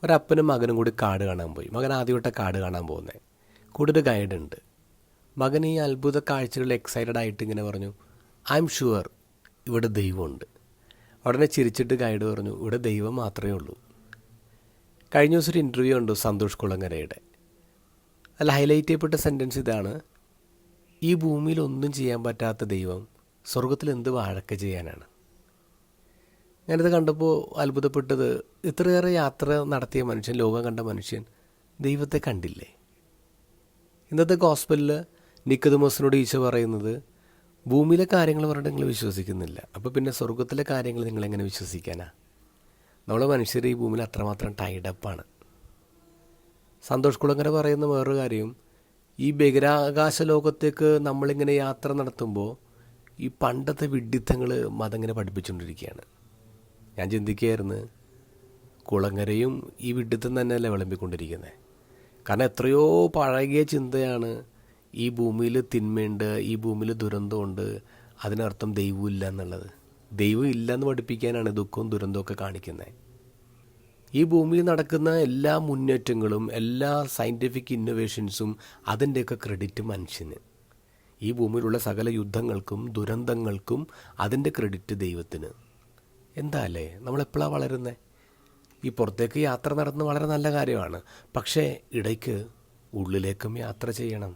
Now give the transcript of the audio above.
ഒരപ്പനും മകനും കൂടി കാട് കാണാൻ പോയി. മകൻ ആദ്യമായിട്ട് കാട് കാണാൻ പോകുന്നത്. കൂടെ ഒരു ഗൈഡ് ഉണ്ട്. മകൻ ഈ അത്ഭുത കാഴ്ചകളിൽ എക്സൈറ്റഡ് ആയിട്ട് ഇങ്ങനെ പറഞ്ഞു, ഐ എം ഷുവർ ഇവിടെ ദൈവമുണ്ട്. ഉടനെ ചിരിച്ചിട്ട് ഗൈഡ് പറഞ്ഞു, ഇവിടെ ദൈവം മാത്രമേ ഉള്ളൂ. കഴിഞ്ഞ ദിവസം ഒരു ഇൻ്റർവ്യൂ ഉണ്ട് സന്തോഷ് കുളങ്ങരയുടെ. അതിൽ ഹൈലൈറ്റ് ചെയ്യപ്പെട്ട സെൻറ്റൻസ് ഇതാണ്: ഈ ഭൂമിയിൽ ഒന്നും ചെയ്യാൻ പറ്റാത്ത ദൈവം സ്വർഗത്തിൽ എന്ത് വാഴക്ക ചെയ്യാനാണ്. ഞാനിത് കണ്ടപ്പോൾ അത്ഭുതപ്പെട്ടത്, ഇത്രയേറെ യാത്ര നടത്തിയ മനുഷ്യൻ, ലോകം കണ്ട മനുഷ്യൻ ദൈവത്തെ കണ്ടില്ലേ? ഇന്നത്തെ ഗോസ്പലിൽ നിക്കോദെമോസിനോട് ഈശോ പറയുന്നത്, ഭൂമിയിലെ കാര്യങ്ങൾ പറഞ്ഞിട്ട് നിങ്ങൾ വിശ്വസിക്കുന്നില്ല, അപ്പോൾ പിന്നെ സ്വർഗത്തിലെ കാര്യങ്ങൾ നിങ്ങളെങ്ങനെ വിശ്വസിക്കാനാ? നമ്മളെ മനുഷ്യർ ഈ ഭൂമിയിൽ അത്രമാത്രം ടൈഡപ്പാണ്. സന്തോഷ് കുളങ്ങര പറയുന്ന വേറൊരു കാര്യം, ഈ ബഹിരാകാശ ലോകത്തേക്ക് നമ്മളിങ്ങനെ യാത്ര നടത്തുമ്പോൾ ഈ പണ്ടത്തെ വിഡ്ഢിത്തങ്ങൾ മതം ഇങ്ങനെ പഠിപ്പിച്ചുകൊണ്ടിരിക്കുകയാണ്. ഞാൻ ചിന്തിക്കുകയായിരുന്നു, കുളങ്ങരയും ഈ വിഡ്ഢിത്തം തന്നെയല്ലേ വിളമ്പിക്കൊണ്ടിരിക്കുന്നത്. കാരണം എത്രയോ പഴകിയ ചിന്തയാണ് ഈ ഭൂമിയിൽ തിന്മയുണ്ട്, ഈ ഭൂമിയിൽ ദുരന്തമുണ്ട്, അതിനർത്ഥം ദൈവമില്ല എന്നുള്ളത്. ദൈവം ഇല്ലയെന്ന് പഠിപ്പിക്കാനാണ് ദുഃഖവും ദുരന്തമൊക്കെ കാണിക്കുന്നത്. ഈ ഭൂമിയിൽ നടക്കുന്ന എല്ലാ മുന്നേറ്റങ്ങളും, എല്ലാ സയൻറ്റിഫിക് ഇന്നോവേഷൻസും അതിൻ്റെയൊക്കെ ക്രെഡിറ്റ് മനുഷ്യന്. ഈ ഭൂമിയിലുള്ള സകല യുദ്ധങ്ങൾക്കും ദുരന്തങ്ങൾക്കും അതിൻ്റെ ക്രെഡിറ്റ് ദൈവത്തിന്. എന്താ അല്ലേ നമ്മളെപ്പോഴാണ് വളരുന്നത്? ഈ പുറത്തേക്ക് യാത്ര നടത്തുന്നത് വളരെ നല്ല കാര്യമാണ്, പക്ഷേ ഇടയ്ക്ക് ഉള്ളിലേക്കും യാത്ര ചെയ്യണം.